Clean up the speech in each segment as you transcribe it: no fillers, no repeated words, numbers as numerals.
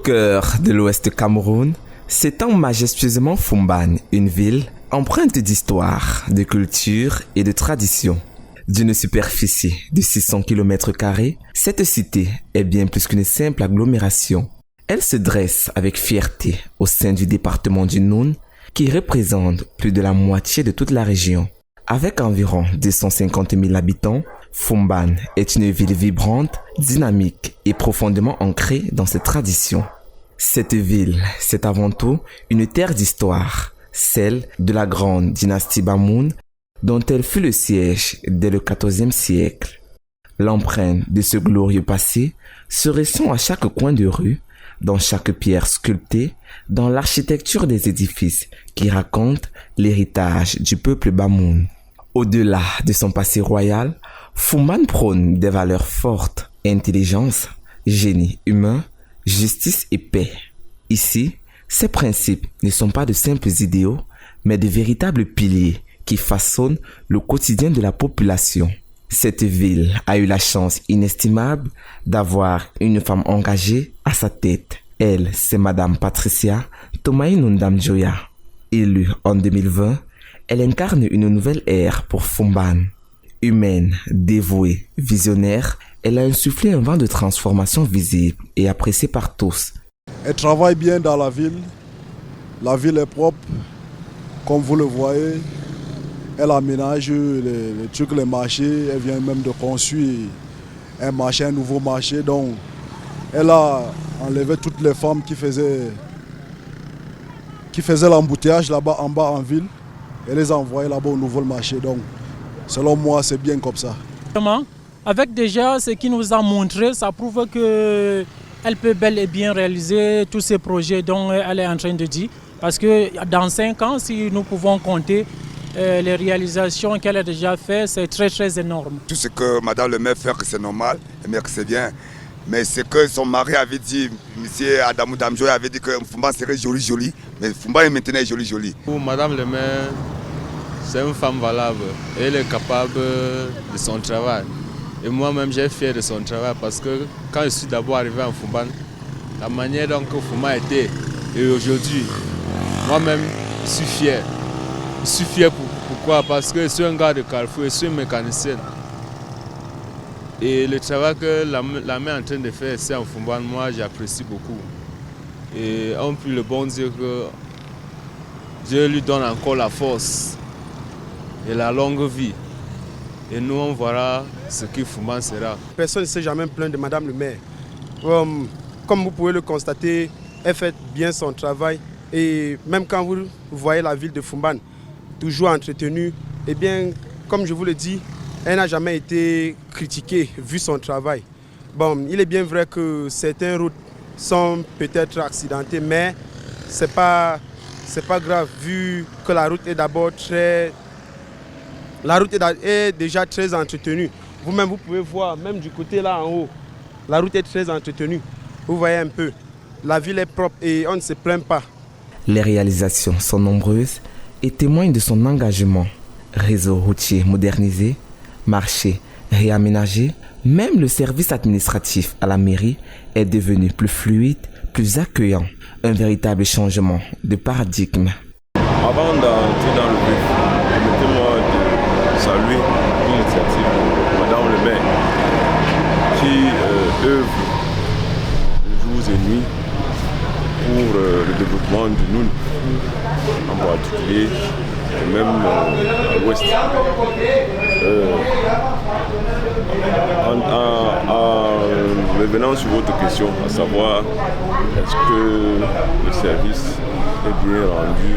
cœur de l'Ouest Cameroun, s'étend majestueusement Foumban, une ville empreinte d'histoire, de culture et de tradition. D'une superficie de 600 km², cette cité est bien plus qu'une simple agglomération. Elle se dresse avec fierté au sein du département du Noun, qui représente plus de la moitié de toute la région. Avec environ 250 000 habitants, Foumban est une ville vibrante, dynamique et profondément ancrée dans ses traditions. Cette ville, c'est avant tout une terre d'histoire, celle de la grande dynastie Bamoun, dont elle fut le siège dès le XIVe siècle. L'empreinte de ce glorieux passé se ressent à chaque coin de rue, dans chaque pierre sculptée, dans l'architecture des édifices qui racontent l'héritage du peuple Bamoun. Au-delà de son passé royal, Foumban prône des valeurs fortes, intelligence, génie humain, justice et paix. Ici, ces principes ne sont pas de simples idéaux, mais de véritables piliers qui façonnent le quotidien de la population. Cette ville a eu la chance inestimable d'avoir une femme engagée à sa tête. Elle, c'est Madame Patricia Tomaï Nundam-Joya. Élue en 2020, elle incarne une nouvelle ère pour Foumban. Humaine, dévouée, visionnaire, elle a insufflé un vent de transformation visible et apprécié par tous. Elle travaille bien dans la ville. La ville est propre, comme vous le voyez. Elle aménage les trucs, les marchés. Elle vient même de construire un marché, un nouveau marché. Donc, elle a enlevé toutes les femmes qui faisaient l'embouteillage là-bas en bas en ville. Elle les a envoyées là-bas au nouveau marché. Donc, selon moi, c'est bien comme ça. Avec déjà ce qu'il nous a montré, ça prouve qu'elle peut bel et bien réaliser tous ces projets dont elle est en train de dire. Parce que dans 5 ans, si nous pouvons compter les réalisations qu'elle a déjà faites, c'est très très énorme. Tout ce que Madame le maire fait, c'est normal, le maire c'est bien. Mais ce que son mari avait dit, M. Adamou Damjo avait dit que Foumban serait joli, mais Foumban est maintenant joli. Pour Madame le maire, c'est une femme valable. Elle est capable de son travail. Et moi-même, j'ai fier de son travail parce que quand je suis d'abord arrivé en Foumban, la manière dont Foumban était et aujourd'hui, moi-même, je suis fier. Je suis fier pourquoi? Parce que je suis un gars de Carrefour, je suis un mécanicien. Et le travail que la mère est en train de faire ici en Foumban, moi, j'apprécie beaucoup. Et on peut le bon Dieu que Dieu lui donne encore la force et la longue vie. Et nous, on verra ce que Foumban sera. Personne ne s'est jamais plaint de Madame le maire. Comme vous pouvez le constater, elle fait bien son travail. Et même quand vous voyez la ville de Foumban, toujours entretenue, eh bien, comme je vous le dis, elle n'a jamais été critiquée vu son travail. Bon, il est bien vrai que certaines routes sont peut-être accidentées, mais ce n'est pas grave vu que la route est d'abord très... La route est déjà très entretenue. Vous-même, vous pouvez voir, même du côté là en haut, la route est très entretenue. Vous voyez un peu, la ville est propre et on ne se plaint pas. Les réalisations sont nombreuses et témoignent de son engagement. Réseau routier modernisé, marché réaménagé, même le service administratif à la mairie est devenu plus fluide, plus accueillant. Un véritable changement de paradigme. Avant d'entrer dans le vif, permettez-moi de saluer l'initiative de Madame le maire qui œuvre jour et nuit pour le développement du Noun, en particulier et même à l'ouest. En revenant sur votre question, à savoir est-ce que le service est bien rendu,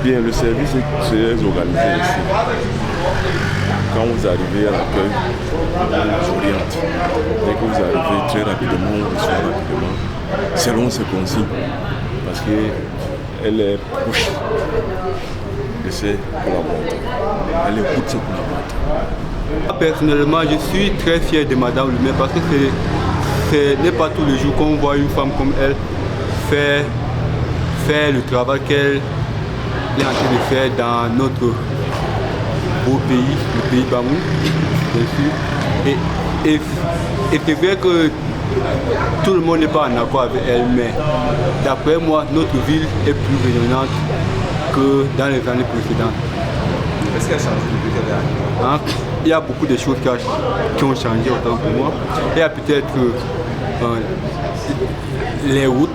bien le service est très organisé ici. Quand vous arrivez à l'accueil, on vous oriente. Dès que vous arrivez très rapidement, on reçoit rapidement, selon ses consignes, parce qu'elle est proche de ses collaborateurs. Elle écoute ses collaborateurs. Personnellement, je suis très fier de Madame le maire parce que ce n'est pas tous les jours qu'on voit une femme comme elle faire le travail qu'elle est en train de faire dans notre beau pays, le pays Bamoun, bien sûr. Et c'est vrai que tout le monde n'est pas en accord avec elle, mais d'après moi, notre ville est plus rayonnante que dans les années précédentes. Qu'est-ce qui a changé depuis qu'elle est arrivée? Il y a beaucoup de choses qui ont changé autant pour moi. Il y a peut-être les routes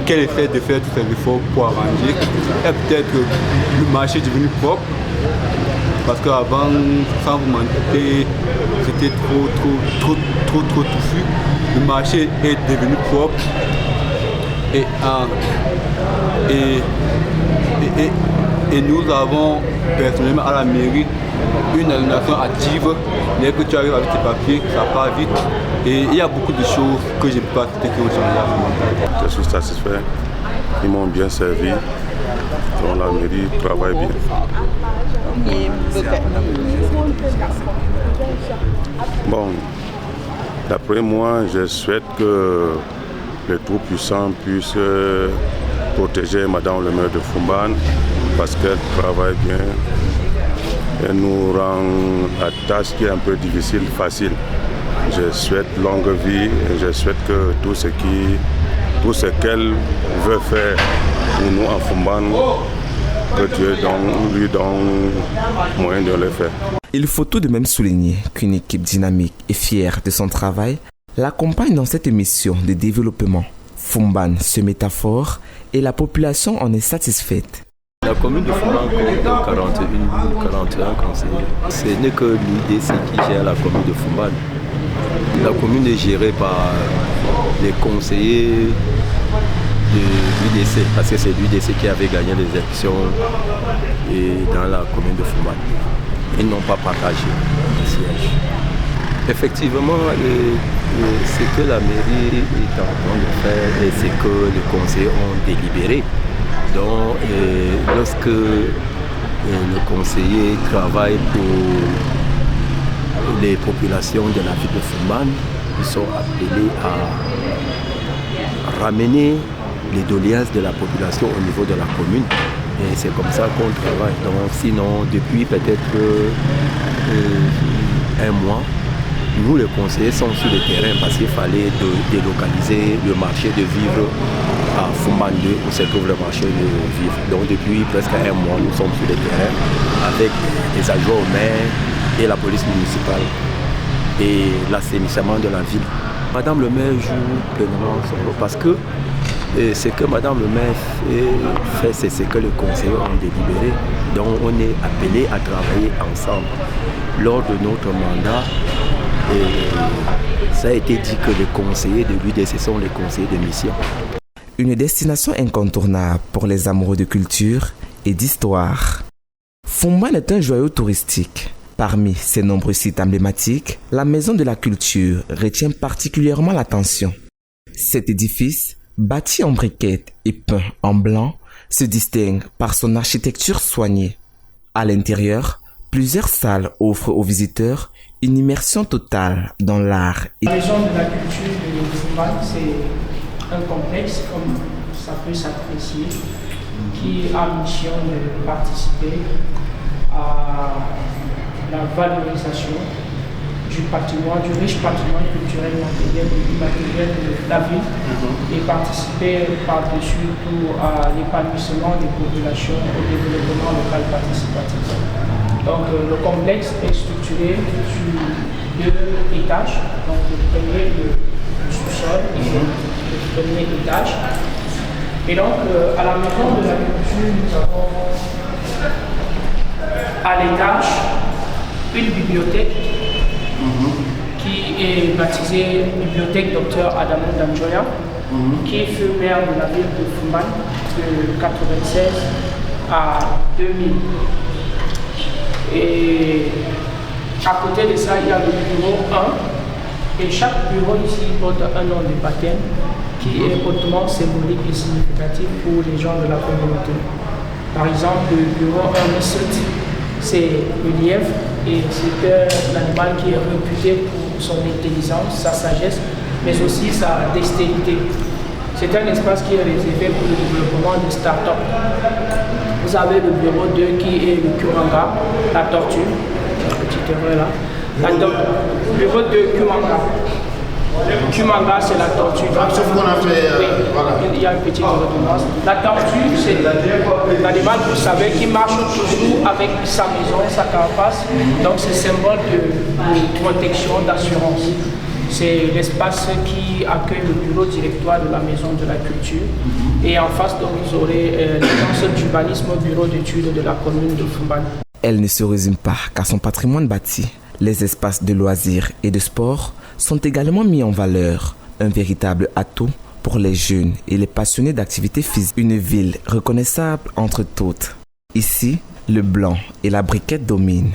qu'elle essaie de faire tous ces efforts pour arranger. Il y a peut-être le marché devenu propre. Parce qu'avant, sans vous mentir, c'était trop touffu. Le marché est devenu propre. Et nous avons personnellement à la mairie une animation active. Dès que tu arrives avec tes papiers, ça part vite. Et il y a beaucoup de choses que je ne peux pas citer qui ont changé. Je suis satisfait. Ils m'ont bien servi. Donc la mairie travaille bien. Bon, d'après moi, je souhaite que les tout-puissants puissent protéger Madame le maire de Foumban parce qu'elle travaille bien. Elle nous rend la tâche qui est un peu difficile, facile. Je souhaite longue vie et je souhaite que tout ce qu'elle veut faire pour nous en Foumban, que Dieu lui donne moyen de le faire. Il faut tout de même souligner qu'une équipe dynamique et fière de son travail l'accompagne dans cette mission de développement. Foumban se métaphore et la population en est satisfaite. La commune de Foumban compte 41 conseillers. Ce n'est que l'UDC qui gère la commune de Foumban. La commune est gérée par les conseillers de l'UDC, parce que c'est l'UDC qui avait gagné les élections dans la commune de Foumban. Ils n'ont pas partagé le siège. Effectivement, ce que la mairie est en train de faire et ce que les conseillers ont délibéré. Donc, lorsque le conseiller travaille pour les populations de la ville de Foumban, ils sont appelés à ramener les doléances de la population au niveau de la commune. Et c'est comme ça qu'on travaille. Donc, sinon, depuis peut-être un mois, nous, les conseillers, sommes sur le terrain parce qu'il fallait délocaliser le marché de vivres à Foumban 2, où se trouve le marché de vivres. Donc, depuis presque un mois, nous sommes sur le terrain avec les adjoints au maire et la police municipale et l'assainissement de la ville. Madame le maire joue pleinement son rôle parce que ce que Madame le maire fait, c'est ce que les conseillers ont délibéré. Donc on est appelé à travailler ensemble. Lors de notre mandat, ça a été dit que les conseillers de l'UDC sont les conseillers de mission. Une destination incontournable pour les amoureux de culture et d'histoire. Foumban est un joyau touristique. Parmi ses nombreux sites emblématiques, la Maison de la Culture retient particulièrement l'attention. Cet édifice, bâti en briquettes et peint en blanc, se distingue par son architecture soignée. À l'intérieur, plusieurs salles offrent aux visiteurs une immersion totale dans l'art. La Maison de la Culture de Foumban, c'est un complexe, comme ça peut s'apprécier, qui a mission de participer à la valorisation du patrimoine, du riche patrimoine culturel matériel et immatériel de la ville et participer par-dessus tout à l'épanouissement des populations, au développement local participatif. Donc le complexe est structuré sur 2 étages, donc le premier, le sous-sol et le premier étage. Et donc à la Maison de la Culture, nous avons à l'étage une bibliothèque qui est baptisée Bibliothèque Dr Adamou Damjoya, qui fut maire de la ville de Foumban de 1996 à 2000. Et à côté de ça, il y a le bureau 1, et chaque bureau ici porte un nom de baptême qui est hautement symbolique et significatif pour les gens de la communauté. Par exemple, le bureau 1 c'est le lièvre, et c'est un animal qui est réputé pour son intelligence, sa sagesse, mais aussi sa dextérité. C'est un espace qui est réservé pour le développement des start-up. Vous avez le bureau 2 qui est le Kumanga, la tortue, la petite erreur là. Bureau 2 Kumanga. Kumanga, c'est la tortue. Sauf qu'on a fait. Voilà. Il y a une petite redondance. La tortue, c'est l'animal, vous savez, qui marche toujours avec sa maison, sa carapace. Donc, c'est symbole de protection, d'assurance. C'est l'espace qui accueille le bureau directoire de la Maison de la Culture. Et en face, donc, vous aurez l'agence d'urbanisme au bureau d'études de la commune de Foumban. Elle ne se résume pas qu'à son patrimoine bâti. Les espaces de loisirs et de sport sont également mis en valeur, un véritable atout pour les jeunes et les passionnés d'activités physiques. Une ville reconnaissable entre toutes. Ici, le blanc et la briquette dominent.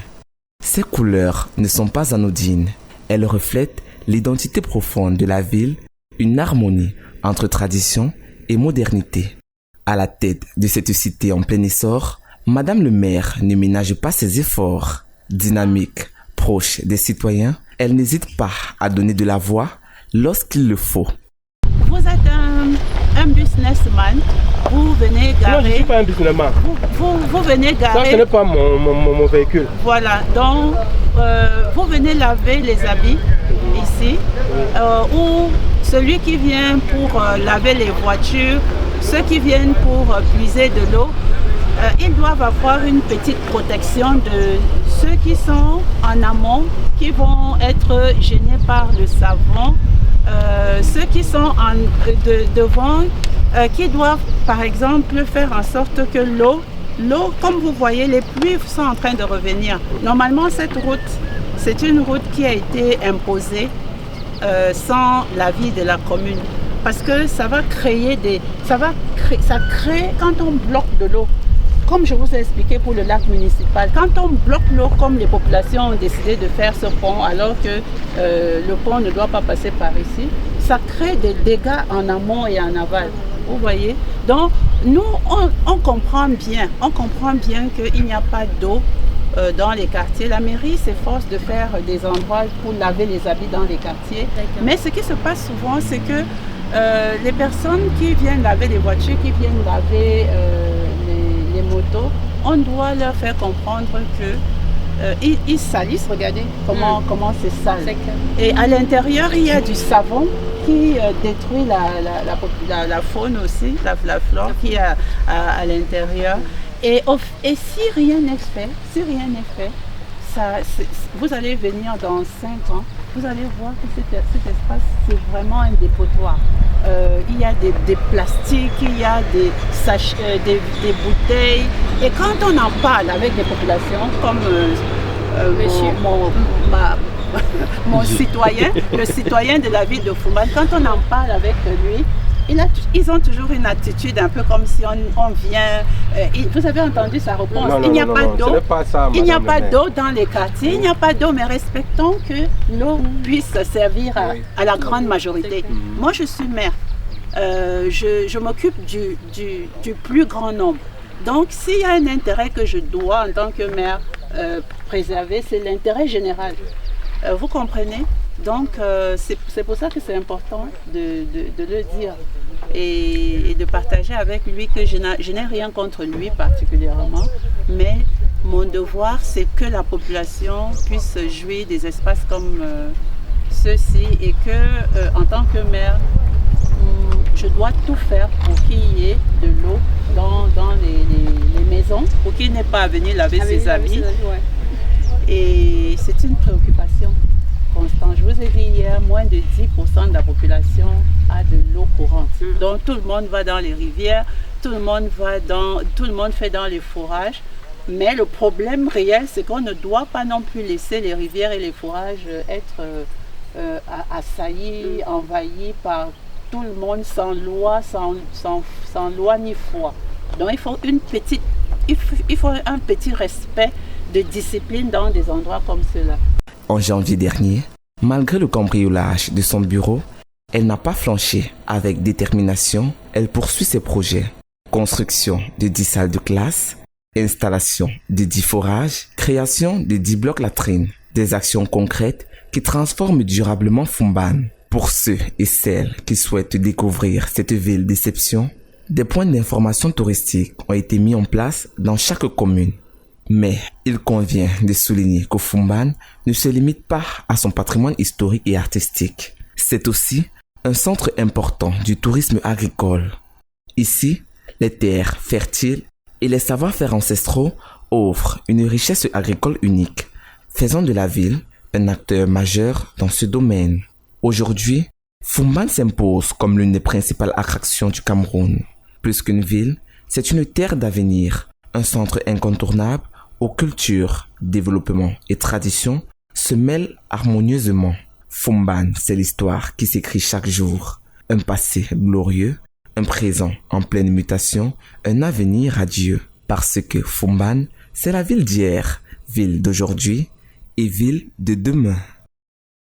Ces couleurs ne sont pas anodines. Elles reflètent l'identité profonde de la ville, une harmonie entre tradition et modernité. À la tête de cette cité en plein essor, Madame le maire ne ménage pas ses efforts. Dynamique, proche des citoyens, elle n'hésite pas à donner de la voix lorsqu'il le faut. Vous êtes un businessman, vous venez garer... Non, je ne suis pas un businessman. Vous venez garer... Ça, ce n'est pas mon véhicule. Voilà, donc vous venez laver les habits ici, ou celui qui vient pour laver les voitures, ceux qui viennent pour puiser de l'eau, ils doivent avoir une petite protection de ceux qui sont en amont, qui vont être gênés par le savon, ceux qui sont devant, qui doivent par exemple faire en sorte que l'eau, comme vous voyez, les pluies sont en train de revenir. Normalement, cette route, c'est une route qui a été imposée sans l'avis de la commune. Parce que ça va créer ça crée quand on bloque de l'eau. Comme je vous ai expliqué pour le lac municipal, quand on bloque l'eau, comme les populations ont décidé de faire ce pont, alors que le pont ne doit pas passer par ici, ça crée des dégâts en amont et en aval. Vous voyez? Donc, nous, on comprend bien qu'il n'y a pas d'eau dans les quartiers. La mairie s'efforce de faire des endroits pour laver les habits dans les quartiers. Mais ce qui se passe souvent, c'est que les personnes qui viennent laver les voitures, qui viennent laver les motos, on doit leur faire comprendre que ils salissent, regardez comment c'est sale. Et à l'intérieur, il y a du savon qui détruit la faune aussi, la flore qui est à l'intérieur. Et si rien n'est fait, vous allez venir dans 5 ans, vous allez voir que cet espace, c'est vraiment un dépotoir. Il y a des plastiques, il y a des sachets, des bouteilles. Et quand on en parle avec des populations, comme mon citoyen, le citoyen de la ville de Foumban, quand on en parle avec lui, ils ont toujours une attitude un peu comme si on vient... vous avez entendu sa réponse. Il n'y a pas d'eau. Il n'y a pas d'eau dans les quartiers. Il n'y a pas d'eau, mais respectons que l'eau puisse servir à la grande majorité. Moi, je suis maire. Je m'occupe du plus grand nombre. Donc, s'il y a un intérêt que je dois, en tant que maire, préserver, c'est l'intérêt général. Vous comprenez? Donc, c'est pour ça que c'est important de le dire et de partager avec lui que je n'ai rien contre lui particulièrement, mais mon devoir, c'est que la population puisse jouir des espaces comme ceux-ci et que, en tant que maire, je dois tout faire pour qu'il y ait de l'eau dans les maisons, pour qu'il n'ait pas à venir laver ses habits. Et c'est une préoccupation constante. Je vous ai dit hier, moins de 10% de la population a de l'eau courante. Donc tout le monde va dans les rivières, tout le monde fait dans les forages. Mais le problème réel, c'est qu'on ne doit pas non plus laisser les rivières et les forages être assaillis, envahis par tout le monde sans loi, sans loi ni foi. Donc il faut un petit respect de discipline dans des endroits comme ceux-là. En janvier dernier, malgré le cambriolage de son bureau, elle n'a pas flanché. Avec détermination, elle poursuit ses projets. Construction de 10 salles de classe, installation de 10 forages, création de 10 blocs latrines. Des actions concrètes qui transforment durablement Foumban. Pour ceux et celles qui souhaitent découvrir cette ville d'exception, des points d'information touristique ont été mis en place dans chaque commune. Mais il convient de souligner que Foumban ne se limite pas à son patrimoine historique et artistique. C'est aussi un centre important du tourisme agricole. Ici, les terres fertiles et les savoir-faire ancestraux offrent une richesse agricole unique, faisant de la ville un acteur majeur dans ce domaine. Aujourd'hui, Foumban s'impose comme l'une des principales attractions du Cameroun. Plus qu'une ville, c'est une terre d'avenir, un centre incontournable où culture, développement et tradition se mêlent harmonieusement. Foumban, c'est l'histoire qui s'écrit chaque jour. Un passé glorieux, un présent en pleine mutation, un avenir radieux. Parce que Foumban, c'est la ville d'hier, ville d'aujourd'hui et ville de demain.